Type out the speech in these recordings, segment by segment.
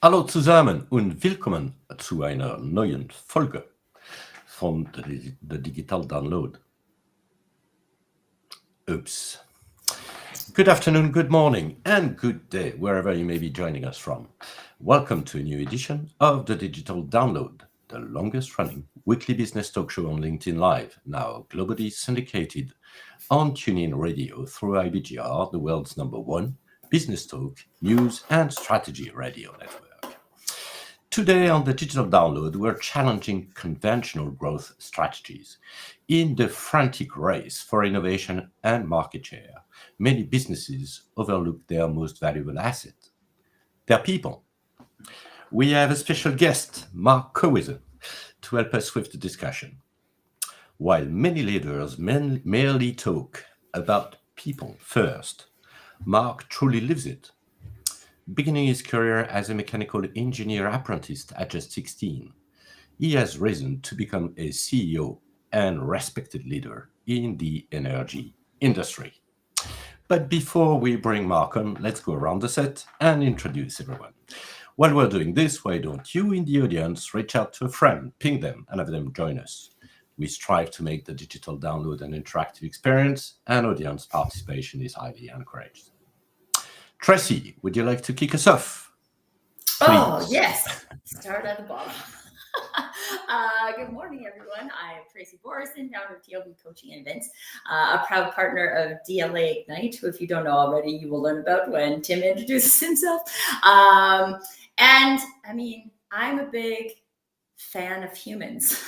Hallo zusammen und willkommen zu einer neuen Folge von The Digital Download. Oops. Good afternoon, good morning, and good day, wherever you may be joining us from. Welcome to a new edition of The Digital Download, the longest running weekly business talk show on LinkedIn Live, now globally syndicated on TuneIn Radio through IBGR, the world's #1 business talk, news, and strategy radio network. Today on the Digital Download, we're challenging conventional growth strategies. In the frantic race for innovation and market share, many businesses overlook their most valuable asset, their people. We have a special guest, Mark Cowither, to help us with the discussion. While many leaders merely talk about people first, Mark truly lives it. Beginning his career as a mechanical engineer apprentice at just 16, he has risen to become a CEO and respected leader in the energy industry. But before we bring Mark on, let's go around the set and introduce everyone. While we're doing this, why don't you in the audience reach out to a friend, ping them, and have them join us? We strive to make the Digital Download an interactive experience, and audience participation is highly encouraged. Tracy, would you like to kick us off? Oh, yes. Start at the bottom. Good morning, everyone. I'm Tracy Borison, founder of TLB Coaching and Events, a proud partner of DLA Ignite, who, if you don't know already, you will learn about when Tim introduces himself. And I mean, I'm a big fan of humans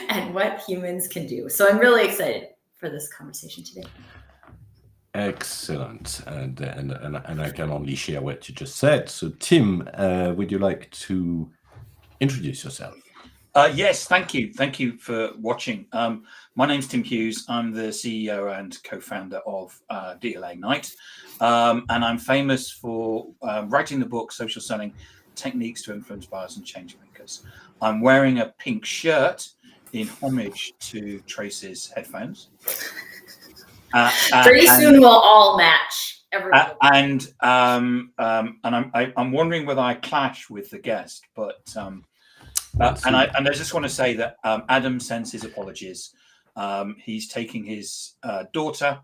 and what humans can do. So I'm really excited for this conversation today. Excellent. And I can only share what you just said. So, Tim, would you like to introduce yourself? Yes, thank you. Thank you for watching. My name's Tim Hughes. I'm the CEO and co-founder of DLA Ignite. And I'm famous for writing the book, Social Selling, Techniques to Influence Buyers and Change Makers. I'm wearing a pink shirt in homage to Tracy's headphones. Pretty soon we'll all match. And I'm wondering whether I clash with the guest, but and I just want to say that Adam sends his apologies. He's taking his daughter.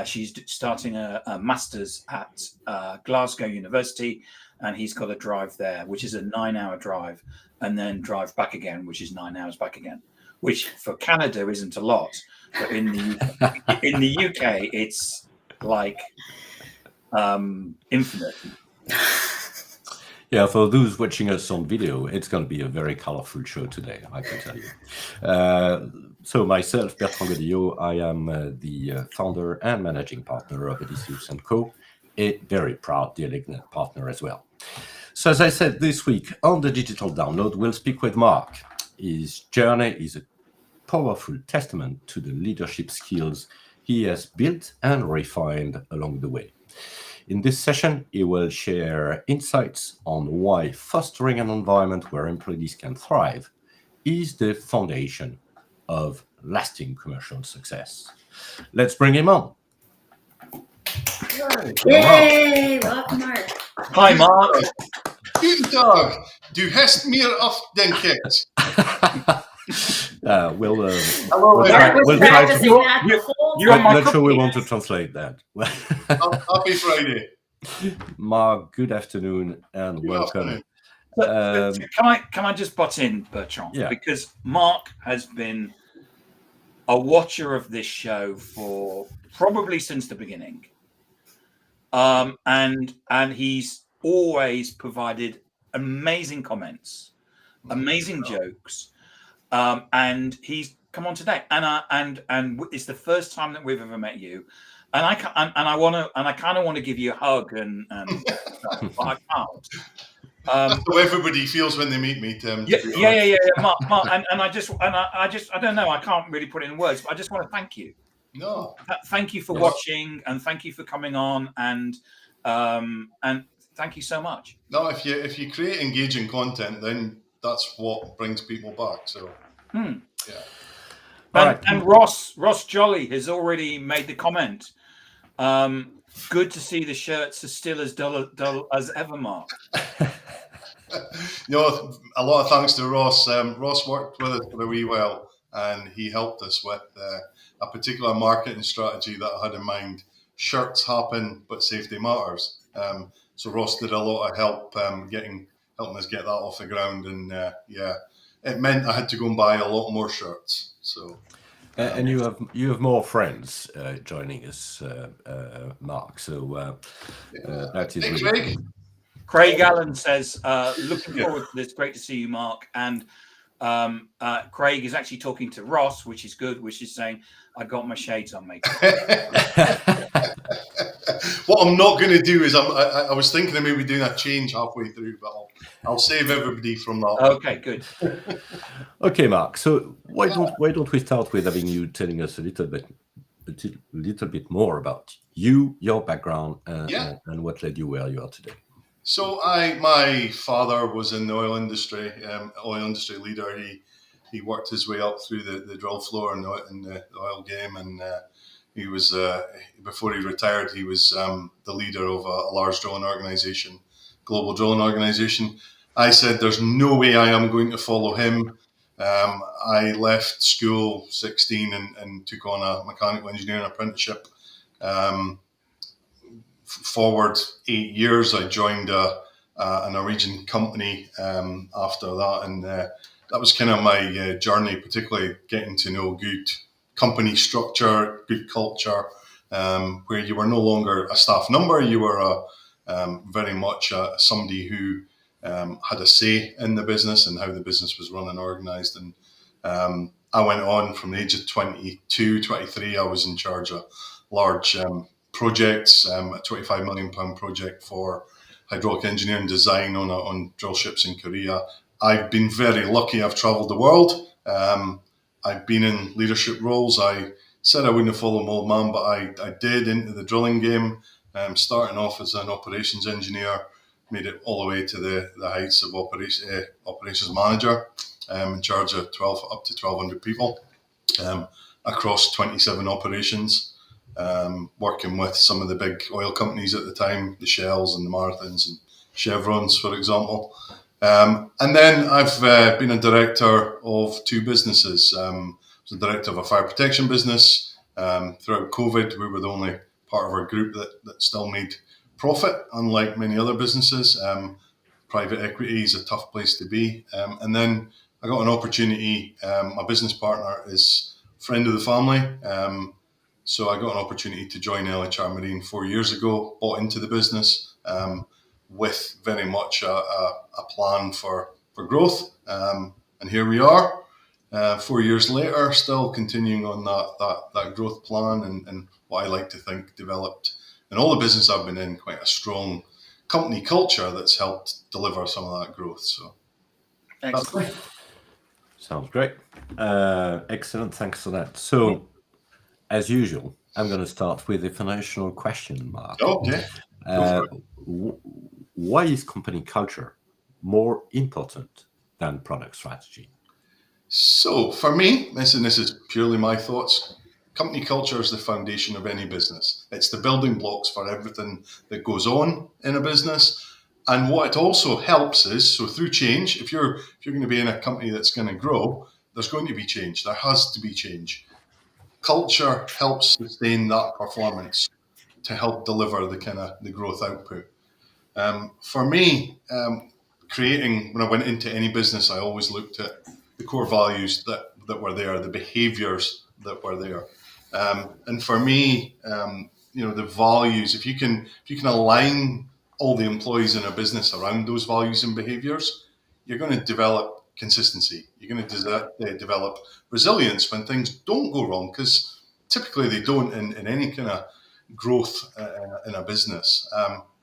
She's starting a master's at Glasgow University, and he's got to drive there, which is a 9-hour drive, and then drive back again, which is 9 hours back again, which for Canada isn't a lot. But in the UK, it's like infinite. Yeah, for those watching us on video, it's going to be a very colorful show today, I can tell you. So myself, Bertrand Godillot, I am the founder and managing partner of Odysseus & Co., a very proud DLA Ignite partner as well. So as I said, this week on the Digital Download, we'll speak with Mark. His journey is a powerful testament to the leadership skills he has built and refined along the way. In this session, he will share insights on why fostering an environment where employees can thrive is the foundation of lasting commercial success. Let's bring him on. Yay! Welcome, Mark. Hi, Mark. Guten Tag. Du hast mir auf den Keks. We'll Hello, try to. You're I'm not sure we want to translate that. Happy Friday. Mark, good afternoon and Good welcome. afternoon. Can I just butt in, Bertrand? Yeah. Because Mark has been a watcher of this show for probably since the beginning, and he's always provided amazing comments, amazing jokes, and he's come on today, and it's the first time that we've ever met you, and I kind of want to give you a hug and but I can't. That's how everybody feels when they meet me, Tim. Yeah. Mark, and I don't know. I can't really put it in words, but I just want to thank you. No. Thank you for watching, and thank you for coming on, and thank you so much. No, if you create engaging content, then that's what brings people back. So, yeah. And Ross Jolly has already made the comment. Good to see the shirts are still as dull as ever, Mark. A lot of thanks to Ross. Ross worked with us for a wee while, and he helped us with a particular marketing strategy that I had in mind. Shirts happen, but safety matters. So Ross did a lot of help helping us get that off the ground, and it meant I had to go and buy a lot more shirts. So. And you have more friends joining us, Mark. So that is Hey, really Craig. cool. Craig Allen says, looking forward to this. Great to see you, Mark. And Craig is actually talking to Ross, which is good, which is saying, I got my shades on, mate. What I'm not going to do is I was thinking of maybe doing a change halfway through, but I'll save everybody from that. Okay, good. Okay, Mark. So why don't we start with having you telling us a little bit more about you, your background, and what led you where you are today. So my father was in the oil industry leader. He worked his way up through the drill floor in the oil game, and he was before he retired, he was the leader of a large drilling organization, global drilling organization. I said, "There's no way I am going to follow him." I left school 16 and took on a mechanical engineering apprenticeship. Forward 8 years, I joined a Norwegian company after that, and that was kind of my journey, particularly getting to know good company structure, good culture, where you were no longer a staff number, you were very much somebody who had a say in the business and how the business was run and organised. And I went on from the age of 22, 23, I was in charge of large projects, a £25 million project for hydraulic engineering design on drill ships in Korea. I've been very lucky. I've travelled the world. I've been in leadership roles. I said I wouldn't follow my old man, but I did into the drilling game, starting off as an operations engineer, made it all the way to the heights of operations manager, in charge of up to 1,200 people across 27 operations. Working with some of the big oil companies at the time, the Shells and the Marathons and Chevrons, for example. And then I've been a director of two businesses. I was a director of a fire protection business. Throughout COVID, we were the only part of our group that still made profit, unlike many other businesses. Private equity is a tough place to be. And then I got an opportunity. My business partner is a friend of the family. So I got an opportunity to join LHR Marine 4 years ago, bought into the business with very much a plan for growth. And here we are, 4 years later, still continuing on that growth plan and what I like to think developed in all the business I've been in, quite a strong company culture that's helped deliver some of that growth. So Excellent. Sounds great. Excellent. Thanks for that. So, as usual, I'm going to start with a financial question, Mark. Okay. Why is company culture more important than product strategy? So for me, this is purely my thoughts. Company culture is the foundation of any business. It's the building blocks for everything that goes on in a business. And what it also helps is, so through change, if you're going to be in a company that's going to grow, there's going to be change. There has to be change. Culture helps sustain that performance to help deliver the growth output. For me, when I went into any business, I always looked at the core values that were there, the behaviors that were there. And for me, the values, if you can align all the employees in a business around those values and behaviors, you're going to develop consistency. You're going to develop resilience when things don't go wrong, because typically they don't in any kind of growth in a business.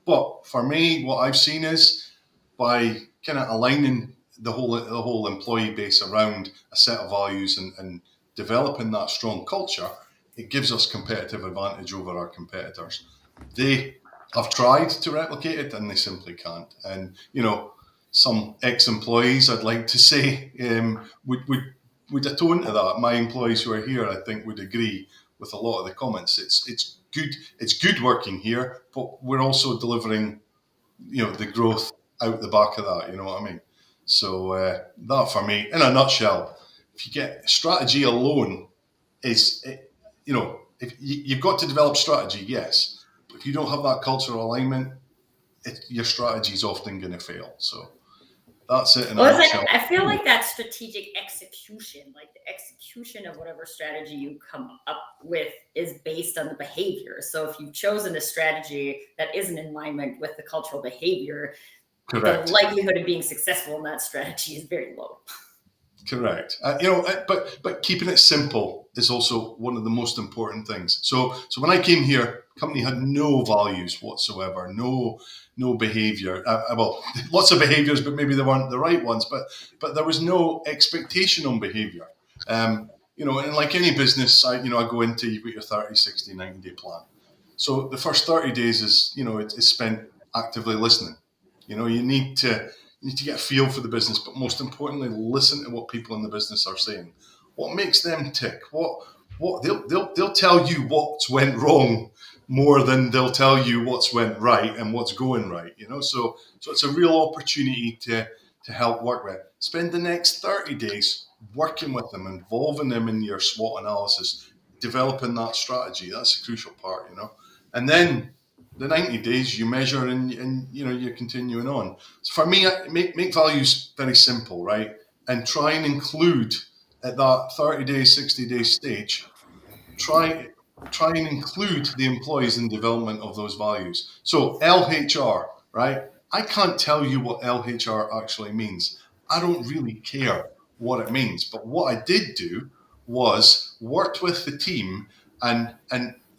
But for me, what I've seen is by kind of aligning the whole employee base around a set of values and developing that strong culture, it gives us competitive advantage over our competitors. They have tried to replicate it and they simply can't. And some ex-employees, I'd like to say, would atone to that. My employees who are here, I think, would agree with a lot of the comments. It's good. It's good working here, but we're also delivering, the growth out the back of that. You know what I mean? So that for me, in a nutshell, if you get strategy alone, if you've got to develop strategy, yes, but if you don't have that cultural alignment, your strategy is often going to fail. So that's it in a nutshell. I feel like that strategic execution, like the execution of whatever strategy you come up with, is based on the behavior. So if you've chosen a strategy that isn't in alignment with the cultural behavior, Correct. the likelihood of being successful in that strategy is very low. Correct. But keeping it simple is also one of the most important things. So when I came here, company had no values whatsoever, no behavior. Well, lots of behaviors, but maybe they weren't the right ones. But there was no expectation on behavior. And like any business, I go into, you've got your 30, 60, 90-day plan. So the first 30 days is spent actively listening. You need to get a feel for the business, but most importantly, listen to what people in the business are saying. What makes them tick? What they'll tell you what's went wrong more than they'll tell you what's went right and what's going right. So it's a real opportunity to help work with. Spend the next 30 days working with them, involving them in your SWOT analysis, developing that strategy. That's a crucial part, and then the 90 days you measure and you're continuing on. So for me, make values very simple, right? And try and include at that 30-day, 60-day stage, try and include the employees in development of those values. So LHR, right? I can't tell you what LHR actually means. I don't really care what it means. But what I did do was worked with the team and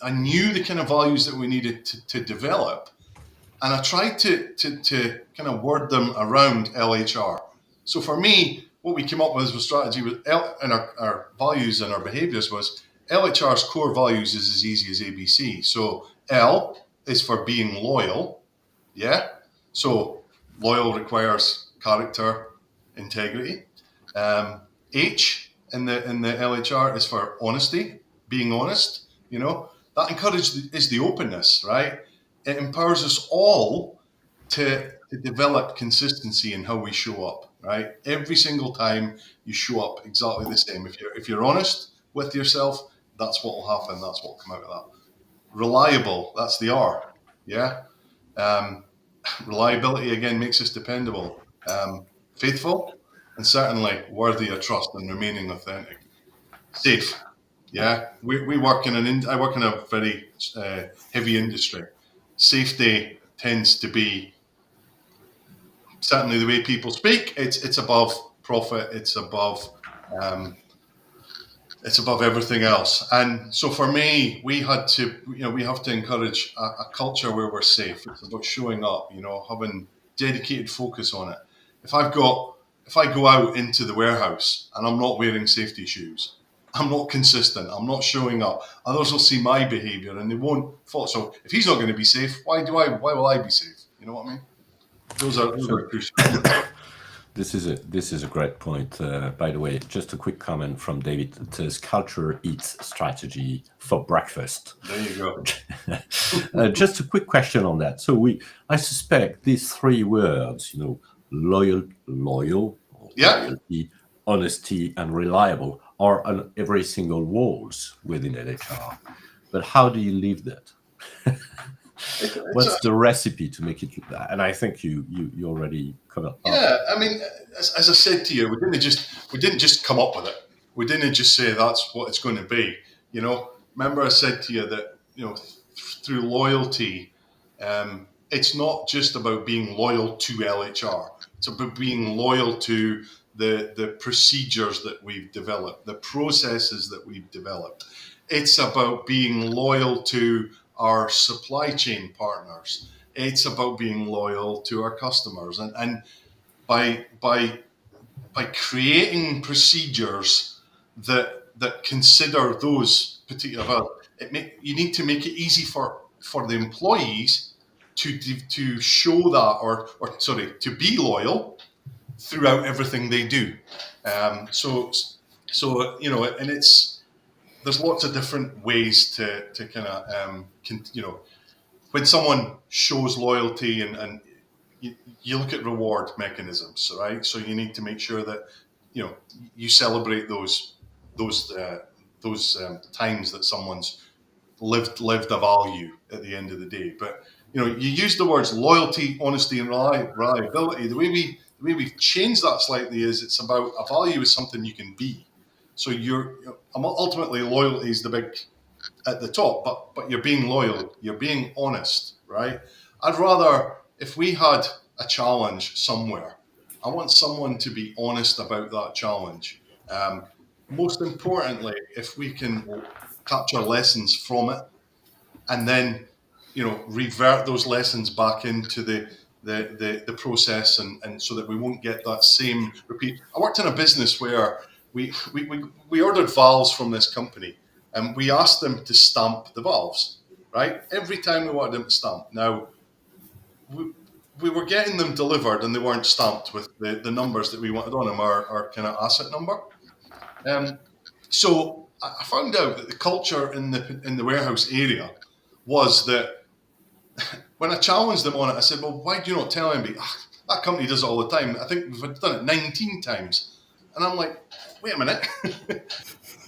I knew the kind of values that we needed to develop, and I tried to kind of word them around LHR. So for me, what we came up with as a strategy and our values and our behaviors was LHR's core values is as easy as ABC. So L is for being loyal, yeah. So loyal requires character, integrity. H in the LHR is for honesty, being honest. That is the openness, right? It empowers us all to develop consistency in how we show up, right? Every single time you show up exactly the same. If you're honest with yourself, that's what will happen. That's what will come out of that. Reliable, that's the R, yeah? Reliability, again, makes us dependable. Faithful, and certainly worthy of trust and remaining authentic. Safe. Yeah, we work I work in a very heavy industry. Safety tends to be certainly the way people speak. It's above profit. It's above everything else. And so for me, we have to encourage a culture where we're safe. It's about showing up. Having dedicated focus on it. If I go out into the warehouse and I'm not wearing safety shoes, I'm not consistent. I'm not showing up. Others will see my behaviour and they won't follow. So if he's not going to be safe, why will I be safe? You know what I mean? Those are crucial. This is a great point. By the way, just a quick comment from David. It says culture eats strategy for breakfast. There you go. Just a quick question on that. So I suspect these three words, loyal, Yeah. loyalty, honesty, and reliable, are on every single walls within LHR. But how do you leave that? What's the recipe to make it? And I think you already covered. Yeah, I mean, as I said to you, we didn't just come up with it. We didn't just say that's what it's going to be. Remember I said to you that through loyalty, it's not just about being loyal to LHR. It's about being loyal to the procedures that we've developed, the processes that we've developed. It's about being loyal to our supply chain partners. It's about being loyal to our customers, and by creating procedures that consider those particular values, you need to make it easy for the employees to show that to be loyal throughout everything they do. And there's lots of different ways to kind of when someone shows loyalty and you look at reward mechanisms, right? So you need to make sure that you celebrate those times that someone's lived a value at the end of the day. But you use the words loyalty, honesty, and reliability. The way we've changed that slightly is it's about a value is something you can be. So ultimately loyalty is the big at the top, but you're being loyal, you're being honest, right? I'd rather, if we had a challenge somewhere, I want someone to be honest about that challenge. Most importantly, if we can capture lessons from it and then revert those lessons back into the process, and so that we won't get that same repeat. I worked in a business where we ordered valves from this company, and we asked them to stamp the valves, right? Every time we wanted them to stamp. Now, we were getting them delivered and they weren't stamped with the numbers that we wanted on them, our kind of asset number. So I found out that the culture in the warehouse area was that when I challenged them on it, I said, well, why do you not tell anybody? That company does it all the time. I think we've done it 19 times. And I'm like, wait a minute.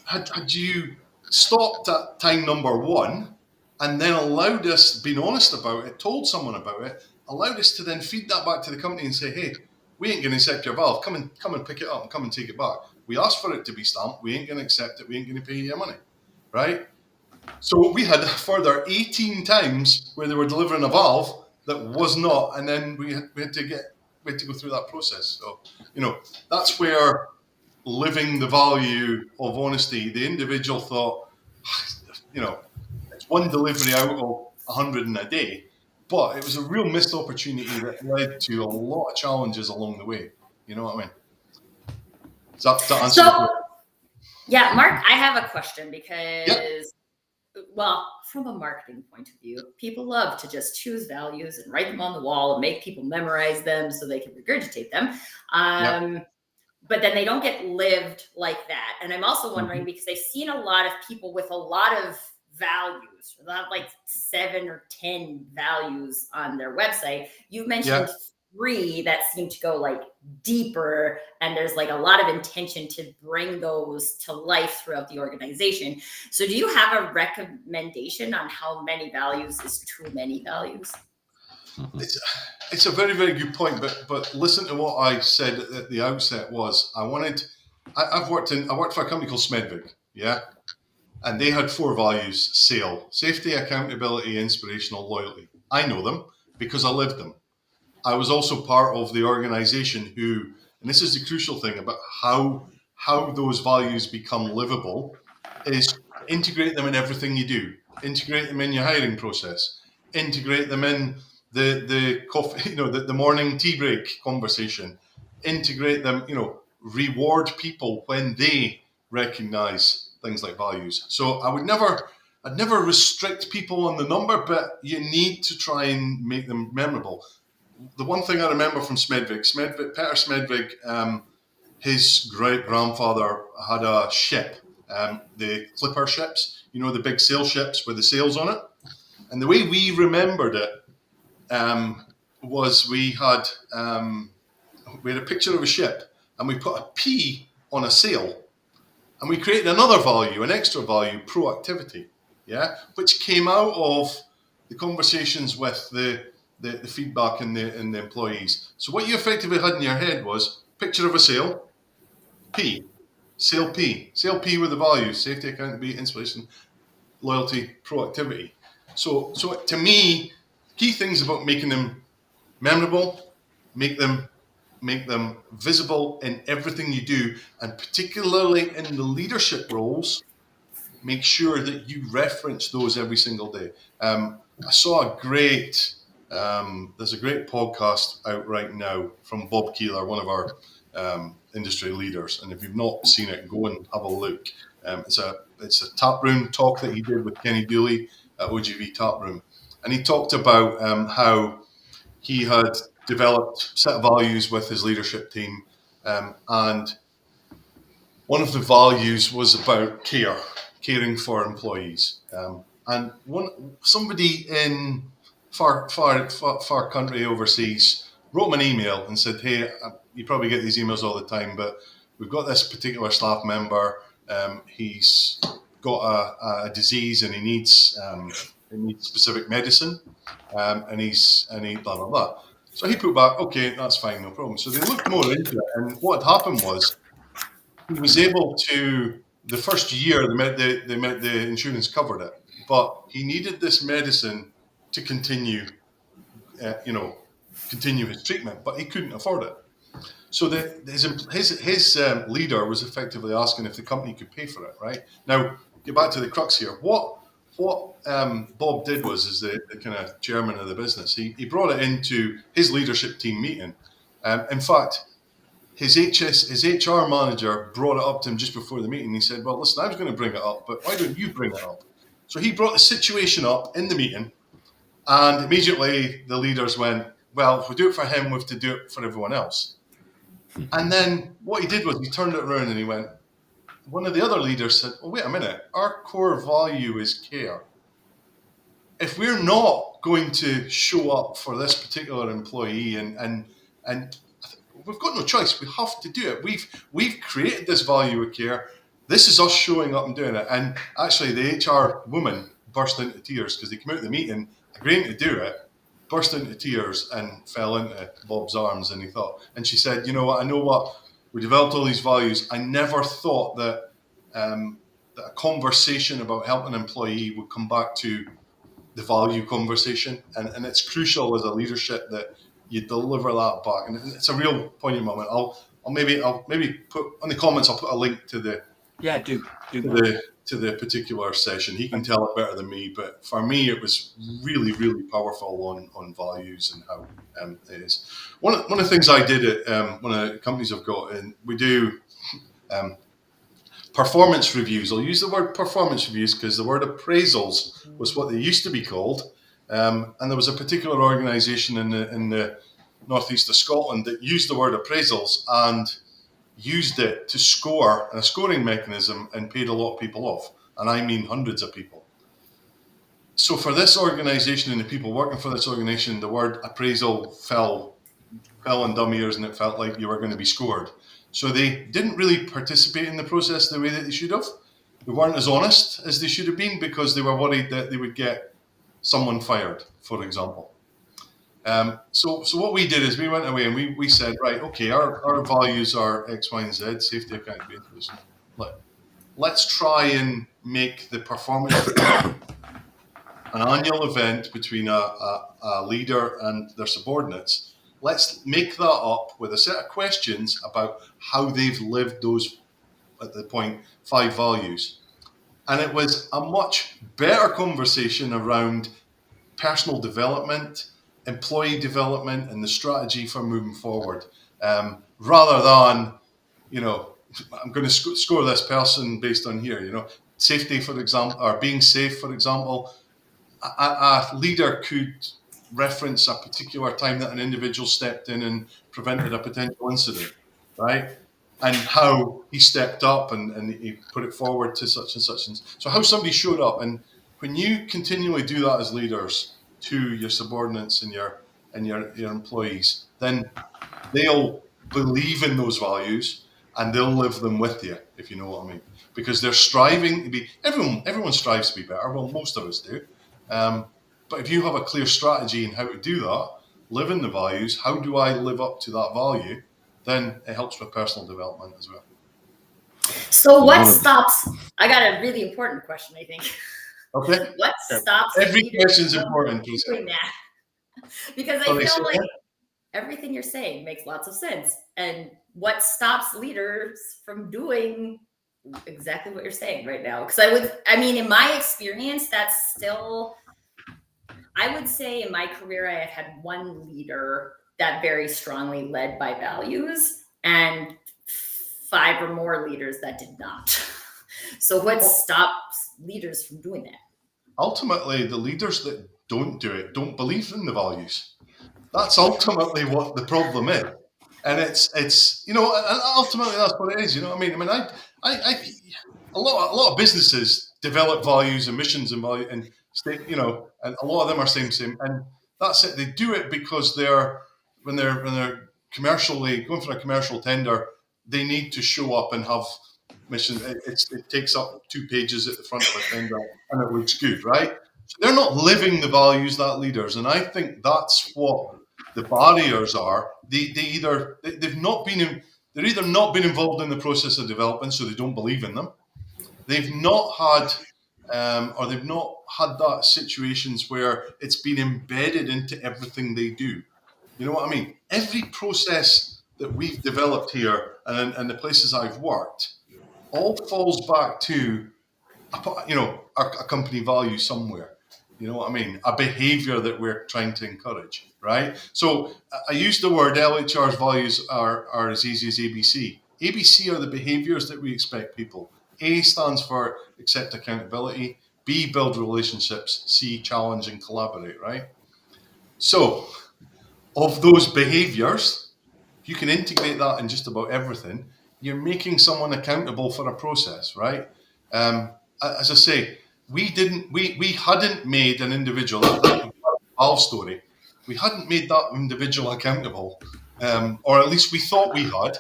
had you stopped at time number 1 and then allowed us, being honest about it, told someone about it, allowed us to then feed that back to the company and say, hey, we ain't going to accept your valve. Come and pick it up and come and take it back. We asked for it to be stamped. We ain't going to accept it. We ain't going to pay you money, right? So we had a further 18 times where they were delivering a valve that was not, and then we had to go through that process. So, that's where living the value of honesty, the individual thought, it's one delivery out of 100 in a day, but it was a real missed opportunity that led to a lot of challenges along the way. You know what I mean? Does that answer the question? Yeah, Mark, I have a question because, well, from a marketing point of view, people love to just choose values and write them on the wall and make people memorize them so they can regurgitate them. But then they don't get lived like that. And I'm also wondering, because I've seen a lot of people with a lot of values, like 7 or 10 values on their website. You've mentioned 3 that seem to go like deeper, and there's like a lot of intention to bring those to life throughout the organization. So do you have a recommendation on how many values is too many values? It's a very, very good point, but listen to what I said at the outset was I worked for a company called Smedvig, and they had 4 values: safety, accountability, inspirational, loyalty. I know them because I lived them. I was also part of the organization who, and this is the crucial thing about how those values become livable, is integrate them in everything you do. Integrate them in your hiring process. Integrate them in the coffee, the morning tea break conversation. Integrate them, reward people when they recognize things like values. So I'd never restrict people on the number, but you need to try and make them memorable. The one thing I remember from Smedvig, Peter Smedvig, his great-grandfather had a ship, the Clipper ships, the big sail ships with the sails on it. And the way we remembered it was we had a picture of a ship, and we put a P on a sail, and we created another value, an extra value, proactivity, which came out of the conversations with the feedback and the employees. So what you effectively had in your head was picture of a sail, P, sail P with the values: safety, accountability, inspiration, loyalty, proactivity. So to me, key things about making them memorable, make them visible in everything you do, and particularly in the leadership roles, make sure that you reference those every single day. I saw there's a great podcast out right now from Bob Keeler, one of our industry leaders. And if you've not seen it, go and have a look. It's a taproom talk that he did with Kenny Dooley at OGV Taproom. And he talked about how he had developed a set of values with his leadership team. And one of the values was about caring for employees. And somebody in far country overseas wrote him an email and said, hey, you probably get these emails all the time, but we've got this particular staff member. He's got a disease and he needs specific medicine, and he blah, blah, blah. So he put back, okay, that's fine, no problem. So they looked more into it, and what had happened was he was able to, the first year the insurance covered it, but he needed this medicine to continue his treatment, but he couldn't afford it. So his leader was effectively asking if the company could pay for it. Right now, get back to the crux here. What Bob did was the kind of chairman of the business. He brought it into his leadership team meeting. In fact, his HR manager brought it up to him just before the meeting. He said, "Well, listen, I was going to bring it up, but why don't you bring it up?" So he brought the situation up in the meeting, and immediately the leaders went, "Well, if we do it for him, we have to do it for everyone else." And then what he did was he turned it around and he went, one of the other leaders said, "Oh, wait a minute, our core value is care. If we're not going to show up for this particular employee and we've got no choice, we have to do it. We've created this value of care. This is us showing up and doing it." And actually the HR woman burst into tears because they came out of the meeting agreeing to do it, burst into tears and fell into Bob's arms, and she said, "You know what, we developed all these values. I never thought that a conversation about helping an employee would come back to the value conversation, and it's crucial as a leadership that you deliver that back." And it's a real poignant moment. I'll maybe put on the comments, I'll put a link to the to the particular session. He can tell it better than me, but for me, it was really, really powerful on values and how it is. One of the things I did at one of the companies I've got, and we do performance reviews. I'll use the word performance reviews because the word appraisals was what they used to be called. And there was a particular organisation in the northeast of Scotland that used the word appraisals and used it to score a scoring mechanism and paid a lot of people off. And I mean hundreds of people. So for this organisation and the people working for this organisation, the word appraisal fell on dumb ears, and it felt like you were going to be scored. So they didn't really participate in the process the way that they should have. They weren't as honest as they should have been because they were worried that they would get someone fired, for example. So what we did is we went away and we said, right, okay, our values are X, Y, and Z, safety, accountability. Let's try and make the performance an annual event between a leader and their subordinates. Let's make that up with a set of questions about how they've lived those, at the point, 5 values. And it was a much better conversation around personal development, employee development, and the strategy for moving forward, rather than, I'm going to score this person based on here, safety, for example, or being safe, for example. A leader could reference a particular time that an individual stepped in and prevented a potential incident, right? And how he stepped up and he put it forward to such and such. And so how somebody showed up. And when you continually do that as leaders to your subordinates and your employees, then they'll believe in those values and they'll live them with you, if you know what I mean. Because they're striving to be, everyone strives to be better. Well, most of us do. But if you have a clear strategy in how to do that, live in the values, how do I live up to that value, then it helps with personal development as well. So what stops, I got a really important question, I think. Okay. What stops every question's important, doing that? Because I feel like everything you're saying makes lots of sense. And what stops leaders from doing exactly what you're saying right now? Because in my experience, that's still, I would say in my career, I had one leader that very strongly led by values and 5 or more leaders that did not. So what stops leaders from doing that? ultimately the leaders that don't do it don't believe in the values. That's ultimately what the problem is. And it's you know, and ultimately that's what it is. You know what I mean? A lot of businesses develop values and missions and value and a lot of them are same, and that's it. They do it because they're they're commercially going for a commercial tender, they need to show up and have mission. It takes up 2 pages at the front of a tender, and it looks good, right? So they're not living the values that leaders, and I think that's what the barriers are. They've not been they're either not been involved in the process of development, so they don't believe in them. They've not had or they've not had that situations where it's been embedded into everything they do. You know what I mean? Every process that we've developed here and the places I've worked all falls back to, a company value somewhere. You know what I mean? A behavior that we're trying to encourage, right? So I use the word LHR's values are as easy as ABC. ABC are the behaviors that we expect people. A stands for accept accountability. B, build relationships. C, challenge and collaborate, right? So of those behaviors, you can integrate that in just about everything. You're making someone accountable for a process, right? As I say, we hadn't made an individual, Valve story, we hadn't made that individual accountable, or at least we thought we had,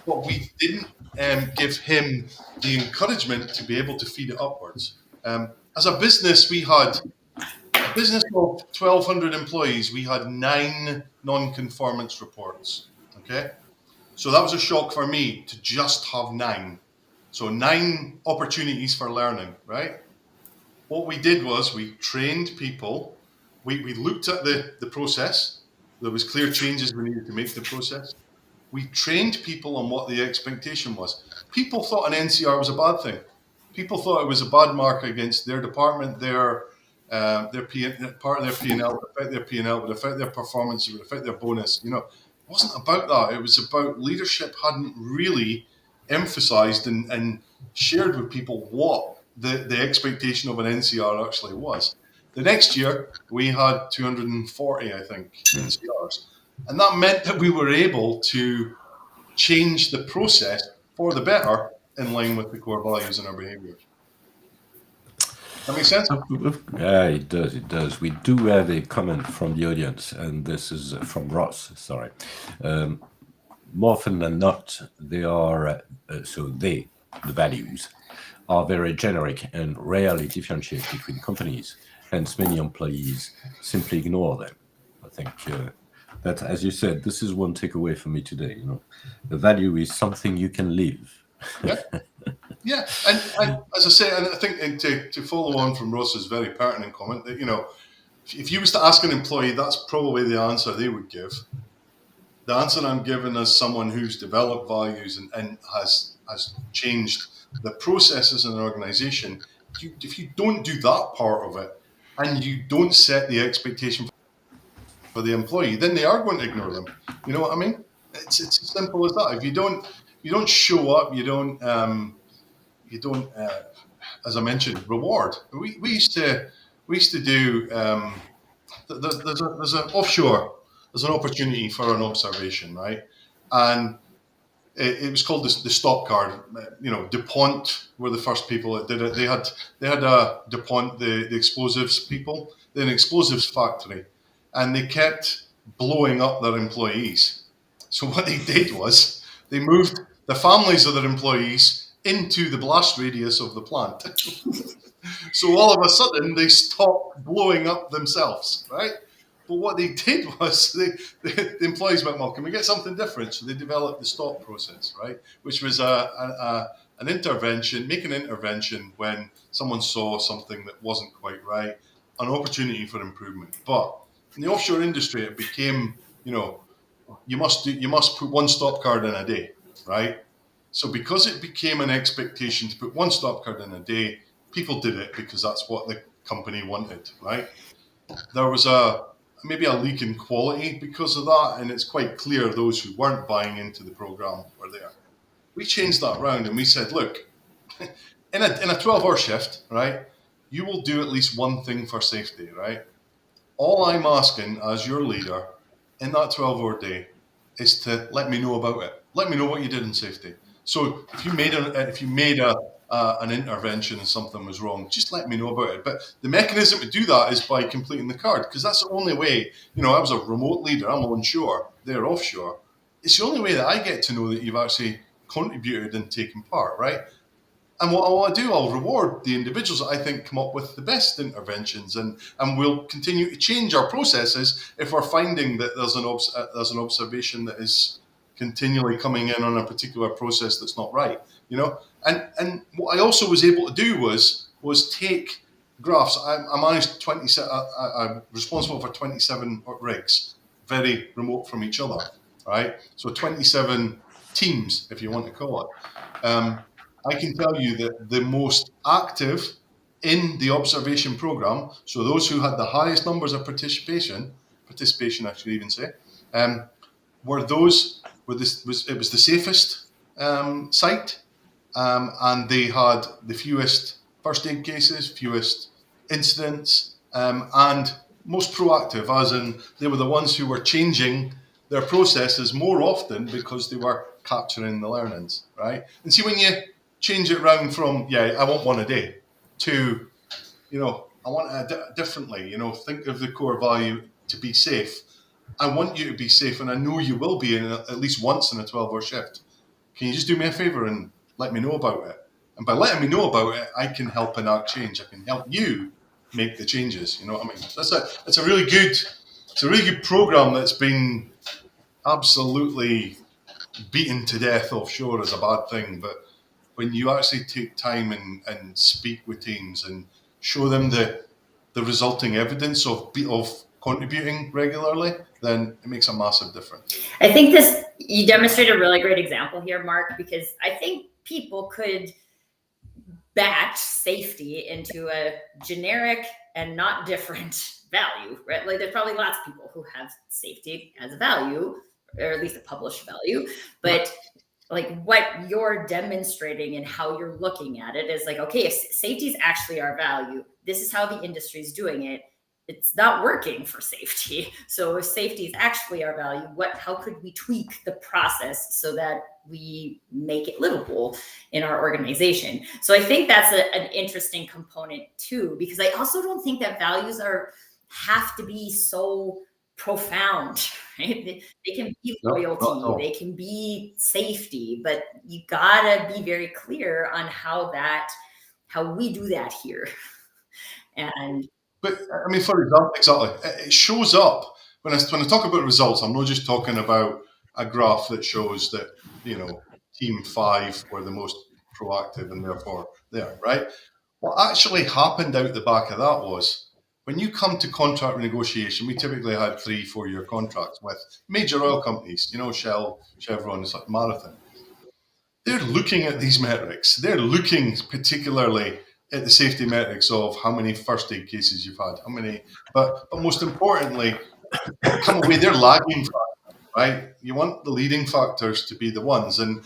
but we didn't give him the encouragement to be able to feed it upwards. As a business, we had a business of 1,200 employees. We had 9 non-conformance reports. Okay, so that was a shock for me to just have 9. So 9 opportunities for learning, right? What we did was we trained people. We looked at the process. There was clear changes we needed to make to the process. We trained people on what the expectation was. People thought an NCR was a bad thing. People thought it was a bad mark against their department, their part of their P&L would affect their P&L, would affect their performance, it would affect their bonus. It wasn't about that. It was about leadership hadn't really emphasized and shared with people what the expectation of an NCR actually was. The next year, we had 240, I think, NCRs. And that meant that we were able to change the process for the better in line with the core values and our behaviors. That makes sense? Yeah, it does. It does. We do have a comment from the audience, and this is from Ross. Sorry. More often than not, they are the values are very generic and rarely differentiate between companies. Hence, many employees simply ignore them. I think that, as you said, this is one takeaway for me today. The value is something you can live. Yeah, and as I say, and I think to follow on from Ross's very pertinent comment, that if you was to ask an employee, that's probably the answer they would give. The answer I'm giving as someone who's developed values and has changed the processes in an organization, if you don't do that part of it and you don't set the expectation for the employee, then they are going to ignore them. You know what I mean? It's as simple as that. If you don't show up, you don't as I mentioned, reward. We used to do there's an offshore. There's an opportunity for an observation, right? And it was called the stop card. DuPont were the first people that did it. They had a DuPont, the explosives people, an explosives factory, and they kept blowing up their employees. So what they did was they moved the families of their employees into the blast radius of the plant. So all of a sudden they stopped blowing up themselves, right? But what they did was the employees went, well, can we get something different? So they developed the stop process, right? Which was an intervention, make an intervention when someone saw something that wasn't quite right, an opportunity for improvement. But in the offshore industry, it became, you must put one stop card in a day, right? So because it became an expectation to put one stop card in a day, people did it because that's what the company wanted, right? There was maybe a leak in quality because of that, and it's quite clear those who weren't buying into the program were there. We changed that around and we said, look, in a 12-hour shift, right, you will do at least one thing for safety, right? All I'm asking as your leader in that 12-hour day is to let me know about it. Let me know what you did in safety. So if you made an intervention and something was wrong, just let me know about it. But the mechanism to do that is by completing the card, because that's the only way. I was a remote leader. I'm onshore, they're offshore. It's the only way that I get to know that you've actually contributed and taken part, right? And what I want to do, I'll reward the individuals that I think come up with the best interventions, and we'll continue to change our processes if we're finding that there's an observation that is continually coming in on a particular process that's not right. And what I also was able to do was take graphs. I managed 27. I'm responsible for 27 rigs, very remote from each other, right? So 27 teams, if you want to call it. I can tell you that the most active in the observation program, so those who had the highest numbers of participation I should even say, were those it was the safest site, and they had the fewest first aid cases, fewest incidents, and most proactive, as in they were the ones who were changing their processes more often because they were capturing the learnings, right? And see, when you change it around from, I want one a day, to, I want it differently, think of the core value to be safe. I want you to be safe, and I know you will be at least once in a 12-hour shift. Can you just do me a favor and let me know about it? And by letting me know about it, I can help enact change. I can help you make the changes. You know what I mean? It's a really good program that's been absolutely beaten to death offshore as a bad thing. But when you actually take time and speak with teams and show them the resulting evidence of contributing regularly, then it makes a massive difference. I think you demonstrate a really great example here, Mark, because I think people could batch safety into a generic and not different value, right? Like there's probably lots of people who have safety as a value, or at least a published value, but like what you're demonstrating and how you're looking at it is like, okay, if safety is actually our value, this is how the industry is doing it. It's not working for safety. So if safety is actually our value, how could we tweak the process so that we make it livable in our organization? So I think that's an interesting component too, because I also don't think that values have to be so profound, right? They can be loyalty, they can be safety, but you gotta be very clear on how we do that here. But I mean, for example, exactly, it shows up when I talk about results. I'm not just talking about a graph that shows that team 5 were the most proactive and therefore there, right? What actually happened out the back of that was, when you come to contract renegotiation, we typically had 3-4 year contracts with major oil companies, Shell, Chevron, and Marathon. They're looking at these metrics. They're looking particularly at the safety metrics of how many first aid cases you've had, but most importantly, come away, they're lagging factors, right? You want the leading factors to be the ones, and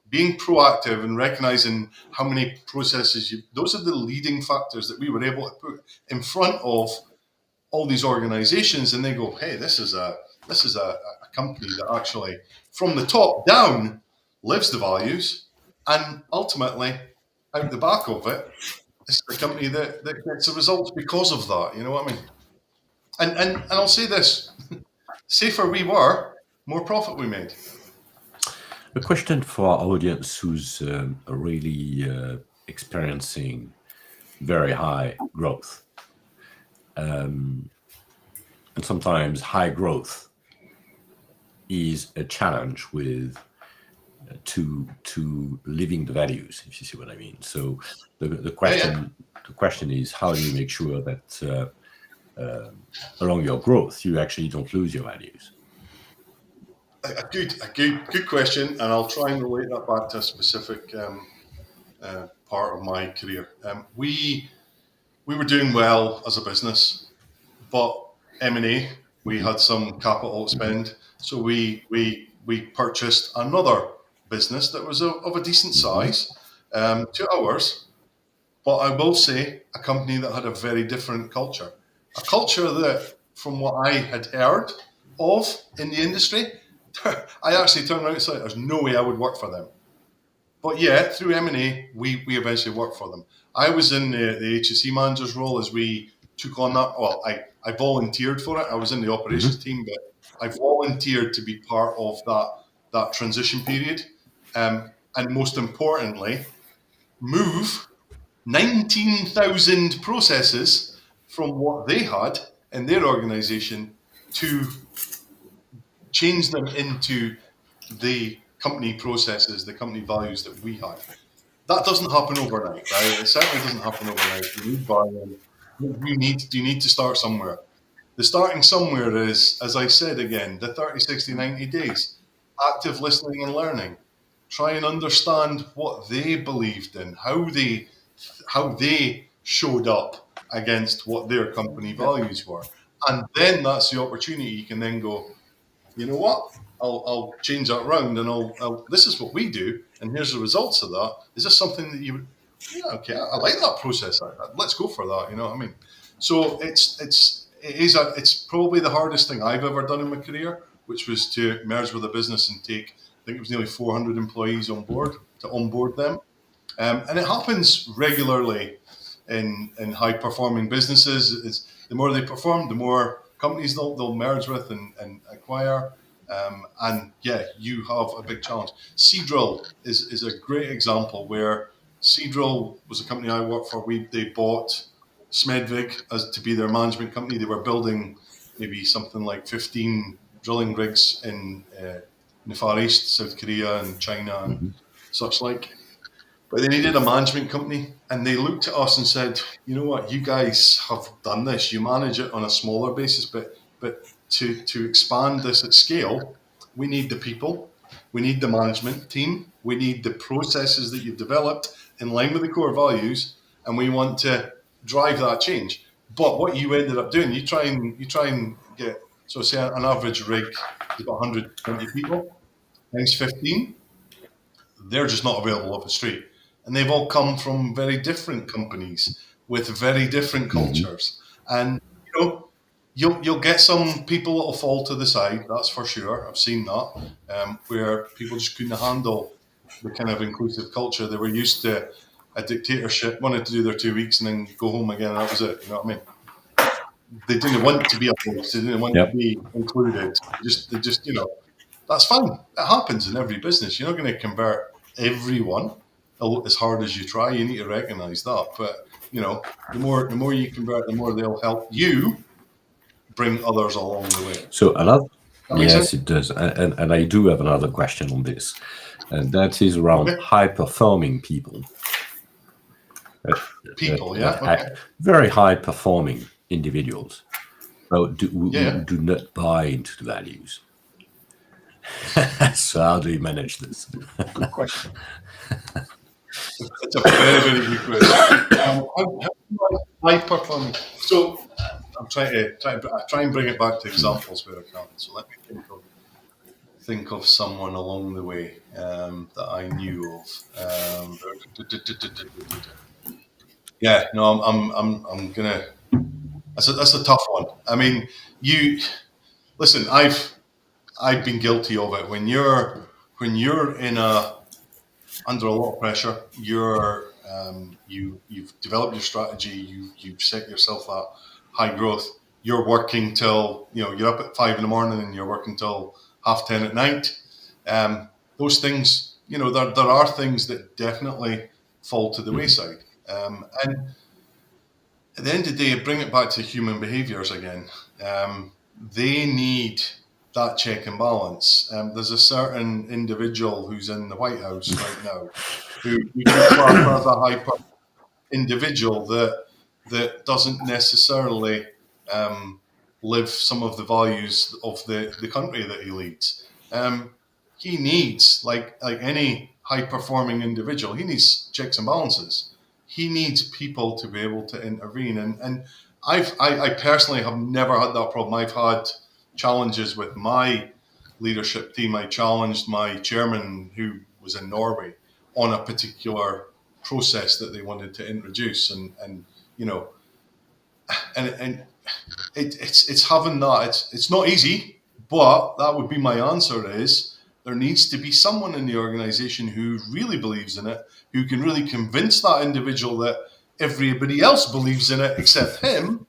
being proactive and recognizing how many processes those are the leading factors that we were able to put in front of all these organizations, and they go, hey, this is a company that actually from the top down lives the values, and ultimately out the back of it, it's the company that gets the results because of that. You know what I mean? And I'll say this: safer we were, more profit we made. A question for our audience who's really experiencing very high growth, and sometimes high growth is a challenge with to living the values, if you see what I mean. So the question is, how do you make sure that along your growth you actually don't lose your values? A good question, and I'll try and relate that back to a specific part of my career. We were doing well as a business, but M&A, we had some capital spend, so we purchased another business that was of a decent size to ours, but I will say a company that had a very different culture, a culture that, from what I had heard of in the industry, I actually turned around and said, there's no way I would work for them. But yeah, through M&A, we eventually worked for them. I was in the HSE manager's role as we took on that. Well, I volunteered for it. I was in the operations team, but I volunteered to be part of that transition period. And most importantly, move 19,000 processes from what they had in their organization to change them into the company processes, the company values that we had. That doesn't happen overnight, right? It certainly doesn't happen overnight. You need buy-in. You need to start somewhere. The starting somewhere is, as I said again, the 30, 60, 90 days. Active listening and learning. Try and understand what they believed in, how they showed up against what their company values were. And then that's the opportunity. You can then go, you know what? I'll change that around, and this is what we do, and here's the results of that. Is this something that you would? Yeah, okay, I like that process. Let's go for that. You know what I mean? So it's probably the hardest thing I've ever done in my career, which was to merge with a business and take, I think it was nearly 400 employees on board to onboard them, and it happens regularly in high performing businesses. It's the more they perform, the more companies they'll merge with and acquire. And yeah, you have a big challenge. Seadrill is a great example where Seadrill was a company I worked for. They bought Smedvig as to be their management company. They were building maybe something like 15 drilling rigs in the Far East, South Korea and China and such like. But they needed a management company, and they looked at us and said, you know what, you guys have done this. You manage it on a smaller basis, but to expand this at scale, we need the people, we need the management team, we need the processes that you've developed in line with the core values, and we want to drive that change. But what you ended up doing, you try and get, so say an average rig is about 120 people, times 15, they're just not available off the street. And they've all come from very different companies with very different cultures. And, you know, you'll get some people that will fall to the side, that's for sure. I've seen that, where people just couldn't handle the kind of inclusive culture. They were used to a dictatorship, wanted to do their 2 weeks and then go home again. That was it. You know what I mean? They didn't want to be a voice. They didn't want to be included. They just, you know, that's fine. It happens in every business. You're not going to convert everyone as hard as you try. You need to recognize that. But, you know, the more you convert, the more they'll help you bring others along the way. So yes, it does. And I do have another question on this, and that is around high-performing people. Very high-performing individuals do not buy into the values. So how do you manage this? Good question. It's a very, very good question. High performing. So I'm trying and bring it back to examples where I can. So let me think of someone along the way that I knew of. Yeah, no, I'm gonna. That's a tough one. I mean, listen. I've been guilty of it. When you're under a lot of pressure, you've developed your strategy. You've set yourself at high growth. You're working till you're up at 5 a.m. and you're working till 10:30 at night. Those things, there are things that definitely fall to the wayside. And at the end of the day, bring it back to human behaviors again. They need that check and balance. There's a certain individual who's in the White House right now who you can class as a hyper individual that doesn't necessarily live some of the values of the country that he leads. He needs, like any high-performing individual, he needs checks and balances. He needs people to be able to intervene. And I personally have never had that problem. I've had challenges with my leadership team. I challenged my chairman, who was in Norway, on a particular process that they wanted to introduce, and it's having that. It's not easy, but that would be my answer: is there needs to be someone in the organization who really believes in it, who can really convince that individual that everybody else believes in it except him,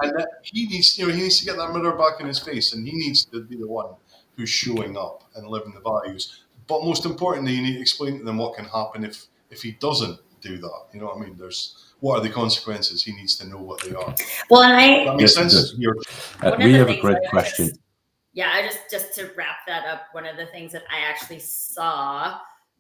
and that he needs to get that mirror back in his face, and he needs to be the one who's showing up and living the values. But most importantly, you need to explain to them what can happen if he doesn't do that. You know what I mean? What are the consequences? He needs to know what they are. Well, and That makes sense? We have a great question. I just to wrap that up, one of the things that I actually saw,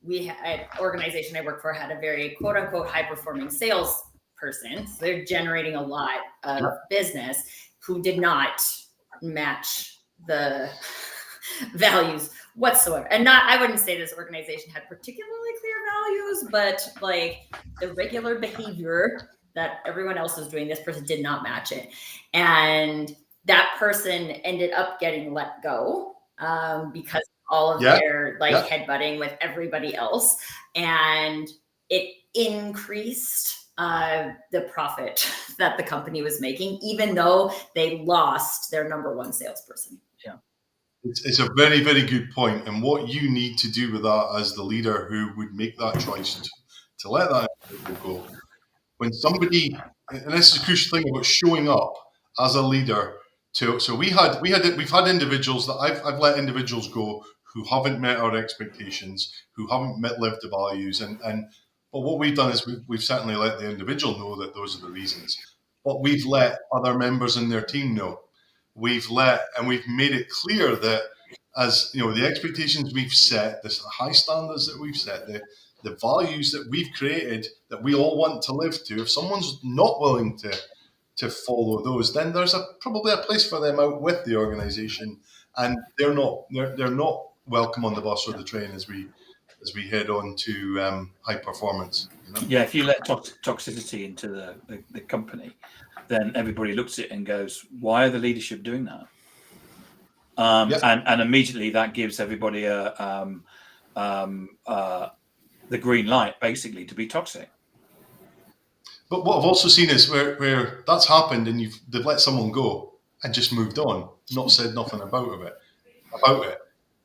an organization I work for had a very quote unquote high performing sales person. So they're generating a lot of business who did not match the values whatsoever. And I wouldn't say this organization had particularly clear values, but like the regular behavior that everyone else was doing, this person did not match it. And that person ended up getting let go because of all of their headbutting with everybody else. And it increased the profit that the company was making, even though they lost their number one salesperson. Yeah. It's a very, very good point. And what you need to do with that as the leader who would make that choice to let that go, when somebody, and this is a crucial thing about showing up as a leader. So we've had individuals that I've let individuals go who haven't met our expectations, who haven't lived the values, but what we've done is we've certainly let the individual know that those are the reasons. But we've let other members in their team know. We've made it clear that, as you know, the expectations we've set, the high standards that we've set, the values that we've created that we all want to live to. If someone's not willing to follow those, then there's probably a place for them out with the organization, and they're not welcome on the bus or the train as we head on to high performance. You know? Yeah, if you let toxicity into the company, then everybody looks at it and goes, "Why are the leadership doing that?" And immediately that gives everybody the green light, basically, to be toxic. But what I've also seen is where that's happened and they've let someone go and just moved on, not said nothing about it.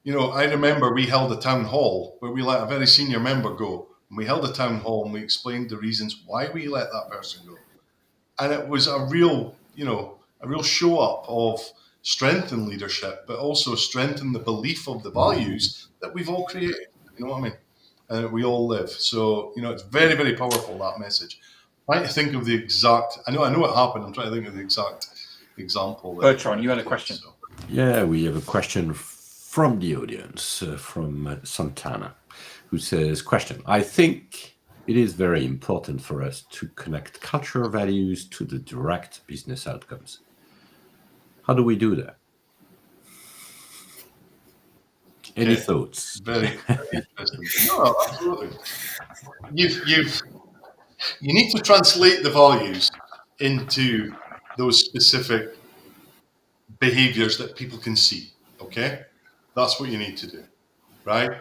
You know, I remember we held a town hall where we let a very senior member go. And we held a town hall and we explained the reasons why we let that person go. And it was a real show up of strength in leadership, but also strength in the belief of the values that we've all created. You know what I mean? And we all live. So, you know, it's very, very powerful, that message. I'm trying to think of the exact, I know what happened. I'm trying to think of the exact example. Bertrand, you had a question. Yeah, we have a question from the audience, from Santana, who says, question, I think it is very important for us to connect cultural values to the direct business outcomes. How do we do that? Any thoughts? Very, very interesting. No, absolutely. You need to translate the values into those specific behaviors that people can see. Okay, that's what you need to do, right?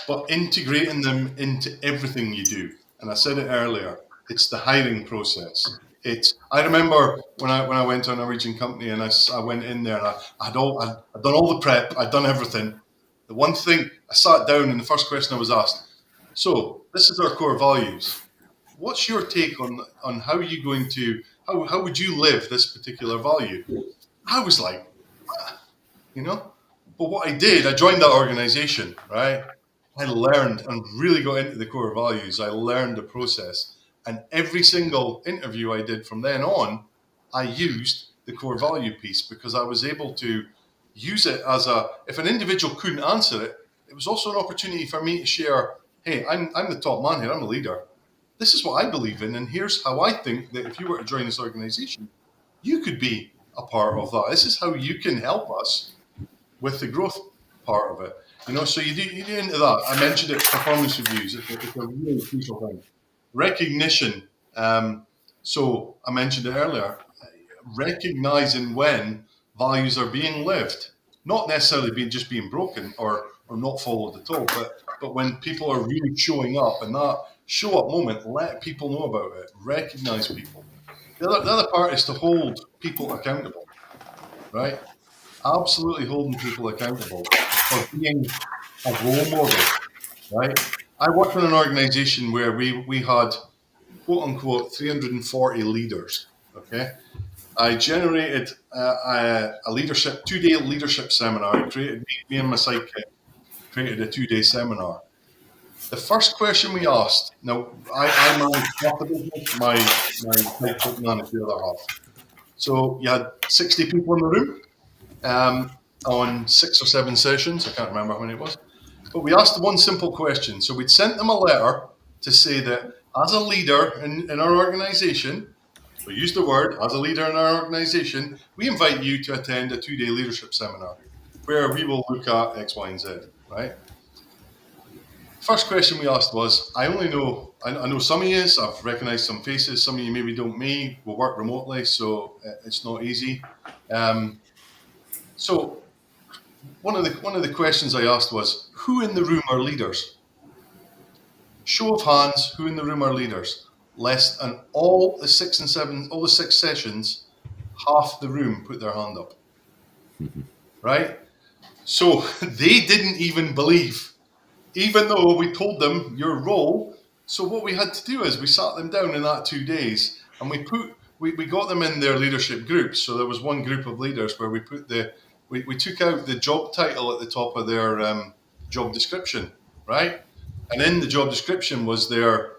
But integrating them into everything you do. And I said it earlier, it's the hiring process. I remember when I went to a Norwegian company and I went in there and I'd done all the prep, I'd done everything. The one thing, I sat down and the first question I was asked, so this is our core values. What's your take on how you going to, how would you live this particular value? I was like, you know, but what I did, I joined that organization, right? I learned and really got into the core values. I learned the process. And every single interview I did from then on, I used the core value piece because I was able to use it as if an individual couldn't answer it, it was also an opportunity for me to share, hey, I'm the top man here, I'm a leader. This is what I believe in, and here's how I think that if you were to join this organization, you could be a part of that. This is how you can help us with the growth part of it. You know, so you do into that. I mentioned it, performance reviews. It's a really crucial thing. Recognition. So I mentioned it earlier. Recognizing when values are being lived, not necessarily being broken or not followed at all, but when people are really showing up, and that show up moment, let people know about it. Recognize people. The other part is to hold people accountable, right? Absolutely holding people accountable for being of role model, right? I worked in an organization where we had, quote unquote, 340 leaders, okay? I generated a leadership, 2-day leadership seminar. I created, me and my sidekick created a 2-day seminar. The first question we asked, now I managed half the business, my sidekick managed the other half. So you had 60 people in the room on 6 or 7 sessions. I can't remember how many it was. But we asked one simple question. So we'd sent them a letter to say that as a leader in our organization, we use the word, as a leader in our organization, we invite you to attend a 2-day leadership seminar where we will look at X, Y, and Z, right? First question we asked was, I know some of you, I've recognized some faces, some of you maybe don't me, we work remotely, so it's not easy. So one of the questions I asked was, who in the room are leaders? Show of hands, who in the room are leaders? Less than all the 6 sessions, half the room put their hand up. Right? So they didn't even believe, even though we told them your role. So what we had to do is we sat them down in that 2 days and we got them in their leadership groups. So there was one group of leaders where we took out the job title at the top of their job description, right? And in the job description was their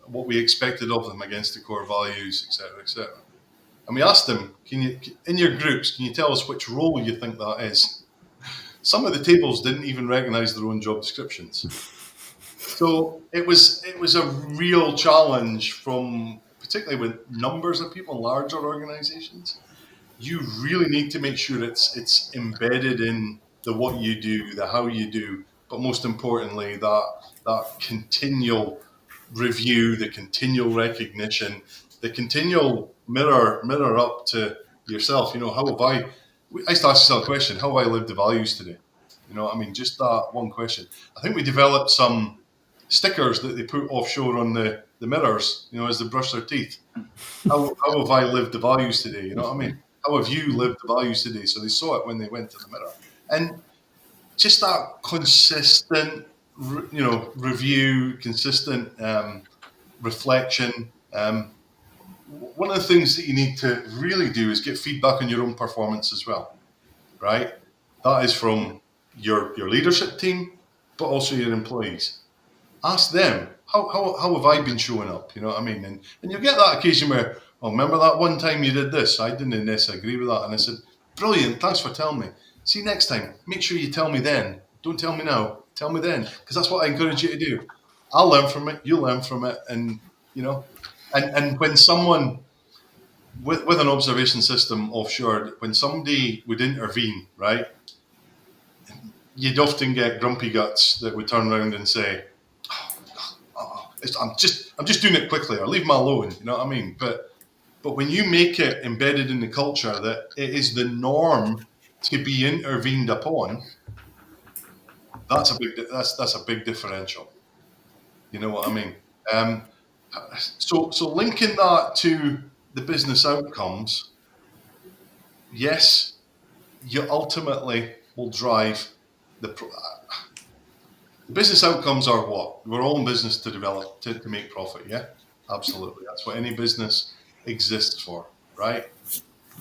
what we expected of them against the core values, etc., etc. And we asked them, in your groups, can you tell us which role you think that is? Some of the tables didn't even recognize their own job descriptions. So it was a real challenge particularly with numbers of people in larger organizations. You really need to make sure it's embedded in the what you do, the how you do, but most importantly, that continual review, the continual recognition, the continual mirror up to yourself. How have I used to ask yourself a question, how have I lived the values today? Just that one question. I think we developed some stickers that they put offshore on the mirrors, as they brush their teeth. How have I lived the values today? You know what I mean? How have you lived the values today? So they saw it when they went to the mirror. And just that consistent, review, consistent reflection. One of the things that you need to really do is get feedback on your own performance as well, right? That is from your leadership team, but also your employees. Ask them, how have I been showing up? You know what I mean? And you'll get that occasion where, remember that one time you did this? I didn't necessarily agree with that. And I said, brilliant, thanks for telling me. See, next time, make sure you tell me then. Don't tell me now. Tell me then, because that's what I encourage you to do. I'll learn from it. You'll learn from it. And, and when someone with an observation system offshore, when somebody would intervene, right, you'd often get grumpy guts that would turn around and say, I'm just doing it quickly, or leave me alone. You know what I mean? But when you make it embedded in the culture that it is the norm to be intervened upon, that's a big differential. You know what I mean? So linking that to the business outcomes, yes, you ultimately will drive the business outcomes are what? We're all in business to develop, to make profit, yeah? Absolutely. That's what any business exists for, right?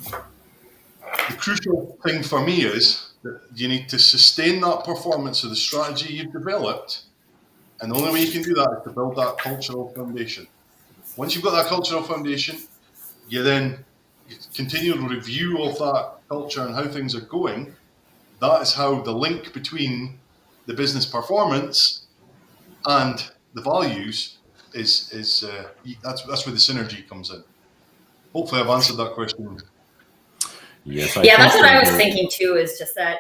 The crucial thing for me is that you need to sustain that performance of the strategy you've developed, and the only way you can do that is to build that cultural foundation. Once you've got that cultural foundation, you then continue to review of that culture and how things are going. That is how the link between the business performance and the values is that's where the synergy comes in. Hopefully I've answered that question. Yes, that's what I was thinking too, is just that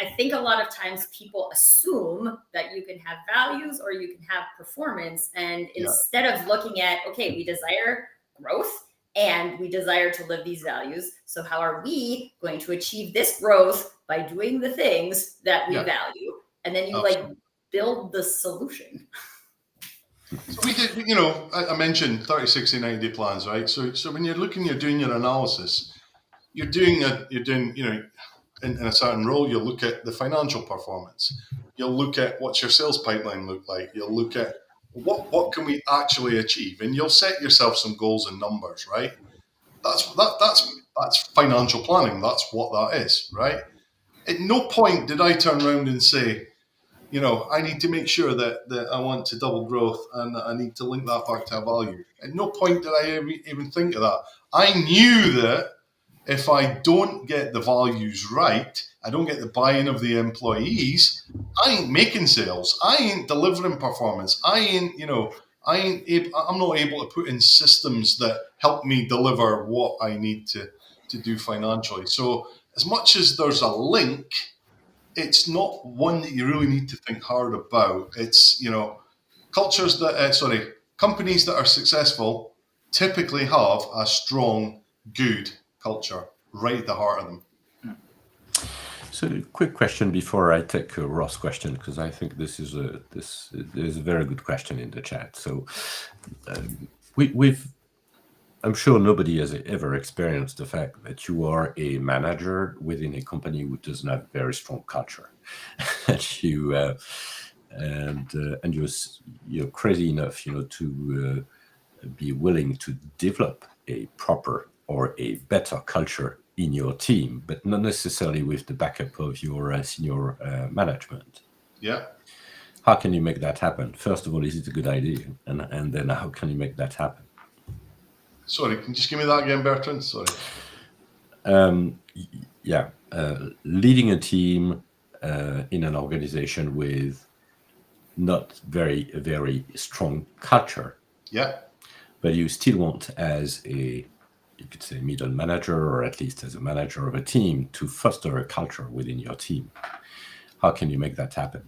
I think a lot of times people assume that you can have values or you can have performance, and instead of looking at, okay, we desire growth and we desire to live these values, so how are we going to achieve this growth by doing the things that we value? And then you build the solution. So we did, I mentioned 30, 60, 90-day plans, right? So when you're doing your analysis, you're doing, in a certain role, you'll look at the financial performance. You'll look at what's your sales pipeline look like. You'll look at what can we actually achieve, and you'll set yourself some goals and numbers, right? That's financial planning. That's what that is, right? At no point did I turn around and say, I need to make sure that I want to double growth and I need to link that back to a value. At no point did I even think of that. I knew that if I don't get the values right, I don't get the buy-in of the employees, I ain't making sales. I ain't delivering performance. I'm not able to put in systems that help me deliver what I need to do financially. So as much as there's a link, it's not one that you really need to think hard about. It's, companies that are successful typically have a strong, good culture right at the heart of them. So, a quick question before I take Ross' question, because I think this is a very good question in the chat. So, I'm sure nobody has ever experienced the fact that you are a manager within a company which doesn't have very strong culture, and you're crazy enough, to be willing to develop a proper or a better culture in your team, but not necessarily with the backup of your senior management. Yeah. How can you make that happen? First of all, is it a good idea? And then how can you make that happen? Sorry, can you just give me that again, Bertrand? Sorry. Leading a team in an organization with not very, very strong culture. Yeah. But you still want, as you could say, middle manager, or at least as a manager of a team, to foster a culture within your team. How can you make that happen?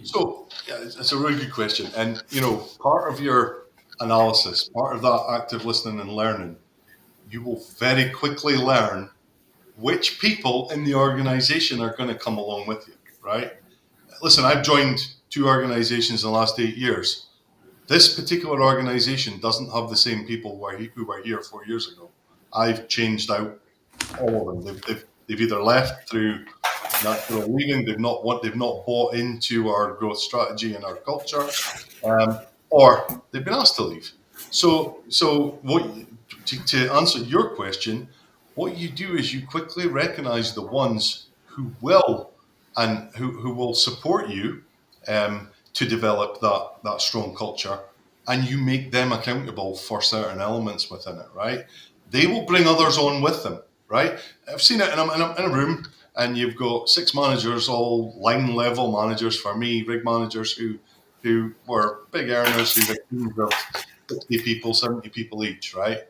So, it's a really good question. And, part of your analysis, part of that active listening and learning, you will very quickly learn which people in the organization are going to come along with you, right? Listen, I've joined 2 organizations in the last 8 years. This particular organization doesn't have the same people who were here 4 years ago. I've changed out all of them. They've either left through natural leaving, they've not bought into our growth strategy and our culture, or they've been asked to leave. So to answer your question, what you do is you quickly recognize the ones who will and who will support you to develop that strong culture, and you make them accountable for certain elements within it, right? They will bring others on with them, right? I've seen it in a room, and you've got 6 managers, all line level managers for me, rig managers who were big earners, who had teams of 60 people, 70 people each, right?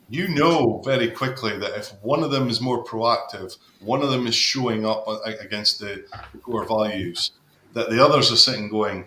You know very quickly that if one of them is more proactive, one of them is showing up against the core values, that the others are sitting going,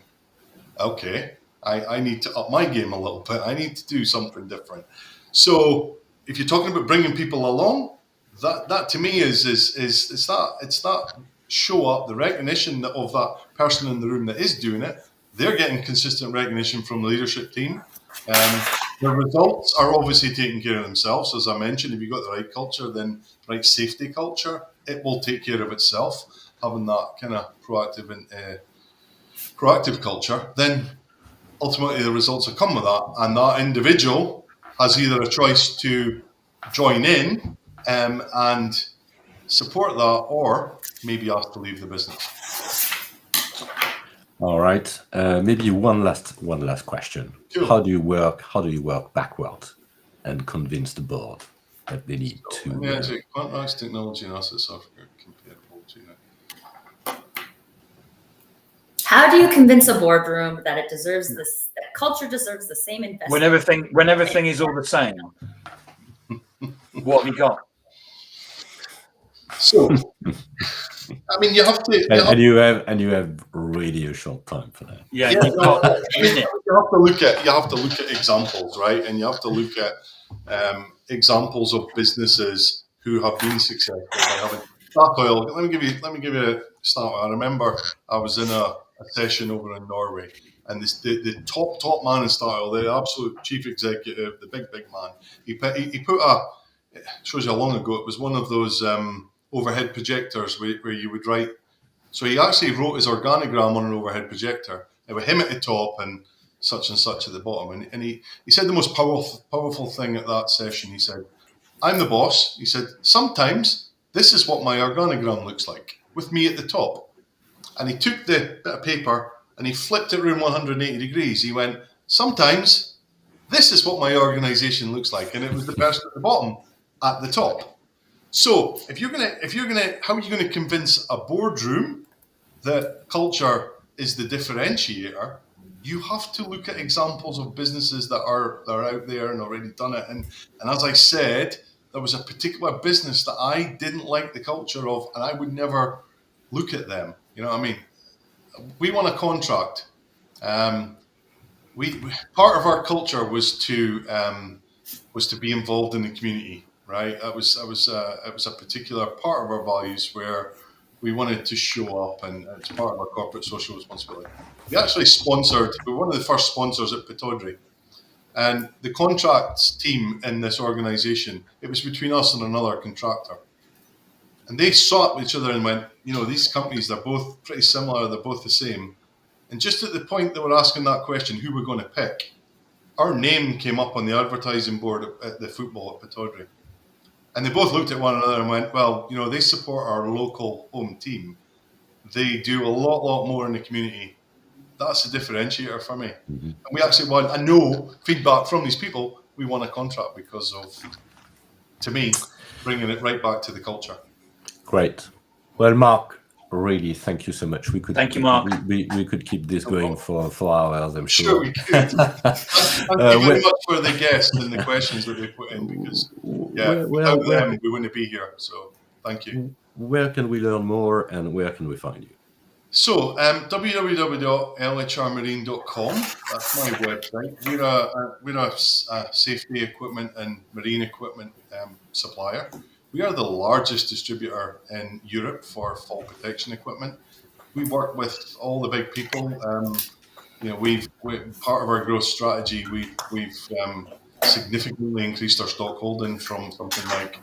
okay, I need to up my game a little bit. I need to do something different. So if you're talking about bringing people along, that to me is that show up, the recognition of that person in the room that is doing it. They're getting consistent recognition from the leadership team. The results are obviously taking care of themselves. As I mentioned, if you've got the right culture, then right safety culture, it will take care of itself. Having that kind of proactive culture, then ultimately the results will come with that. And that individual has either a choice to join in and support that, or maybe ask to leave the business. All right. Maybe one last question. Sure. How do you work backwards and convince the board that they need to? Quantized technology and asset software comparable to it. How do you convince a boardroom that it deserves this? That culture deserves the same investment. When everything is all the same. What have you got? So, I mean, you have to. And you have really a short time for that. Yeah, Yeah, you've got a minute. You have to look at examples, right? And you have to look at examples of businesses who have been successful by having Statoil. Let me give you a start. I remember I was in a session over in Norway, and the top man in Statoil, the absolute chief executive, the big man, he put a, it shows you how long ago it was, one of those overhead projectors where you would write. So he actually wrote his organogram on an overhead projector, and with him at the top and such at the bottom. And he said the most powerful thing at that session. He said, "I'm the boss." He said, "Sometimes this is what my organogram looks like, with me at the top." And he took the bit of paper and he flipped it around 180 degrees. He went, "Sometimes this is what my organization looks like," and it was the person at the bottom at the top. So how are you gonna convince a boardroom that culture is the differentiator? You have to look at examples of businesses that are out there and already done it. And as I said, there was a particular business that I didn't like the culture of, and I would never look at them. You know what I mean? We won a contract. We part of our culture was to be involved in the community, right? It was a particular part of our values where we wanted to show up, and it's part of our corporate social responsibility. We actually we were one of the first sponsors at Pataudry, and the contracts team in this organisation, it was between us and another contractor, and they saw each other and went, these companies, they're both pretty similar, they're both the same. And just at the point they were asking that question, who we're going to pick, our name came up on the advertising board at the football at Pataudry. And they both looked at one another and went, well, they support our local home team. They do a lot more in the community. That's a differentiator for me. Mm-hmm. And we actually won, I know, feedback from these people, we won a contract because of, to me, bringing it right back to the culture. Great. Well, Mark, really, thank you so much. Thank you, Mark. We could keep this going for hours, I'm sure. Sure, we could. Thank you very much for the guests and the questions that they put in, because without them, we wouldn't be here. So thank you. Where can we learn more, and where can we find you? So www.lhrmarine.com. That's my website. We're a safety equipment and marine equipment supplier. We are the largest distributor in Europe for fall protection equipment. We work with all the big people. We've part of our growth strategy. We've significantly increased our stock holding from something like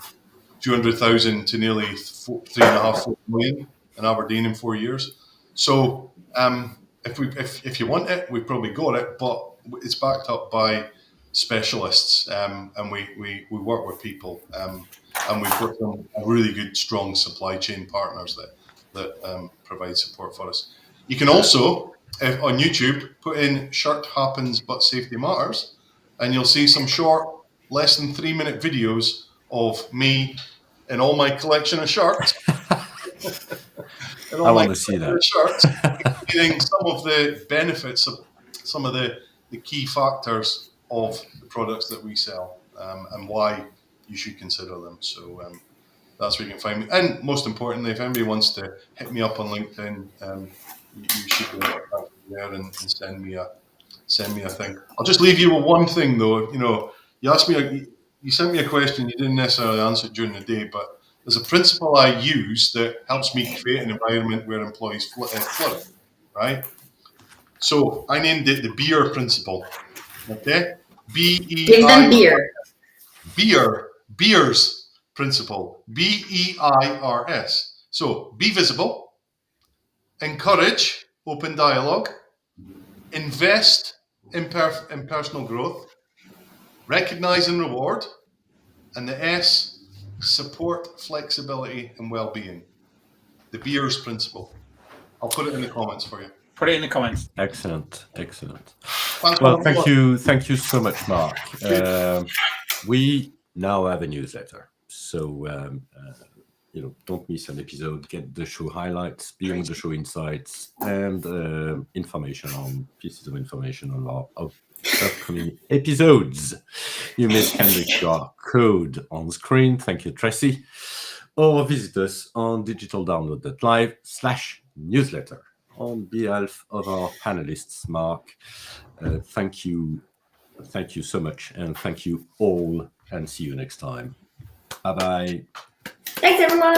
200,000 to nearly 3.5 million in Aberdeen in 4 years. So if you want it, we've probably got it, but it's backed up by specialists, and we work with people. And we've got some really good, strong supply chain partners that provide support for us. You can also, on YouTube, put in "Shirt Happens But Safety Matters," and you'll see some short, less than 3-minute videos of me in all my collection of shirts. I want to see that. Shirts, including some of the benefits of some of the key factors of the products that we sell, and why you should consider them. So that's where you can find me. And most importantly, if anybody wants to hit me up on LinkedIn, you should go there and send me a thing. I'll just leave you with one thing though. You asked me, you sent me a question, you didn't necessarily answer it during the day, but there's a principle I use that helps me create an environment where employees flourish, right? So I named it the BEER principle. Okay? BEERS principle, BEIRS. So be visible, encourage open dialogue, invest in personal growth, recognize and reward, and the S, support flexibility and well-being. The BEERS principle. I'll put it in the comments for you. Put it in the comments. Excellent. Well, thank you so much, Mark. We now have a newsletter, so don't miss an episode. Get the show highlights, beyond the show insights, and pieces of information on our upcoming episodes. You may scan the QR code on screen. Thank you, Tracy. Or visit us on digitaldownload.live/newsletter. On behalf of our panelists, Mark, thank you so much, and thank you all, and see you next time. Bye-bye. Thanks, everyone.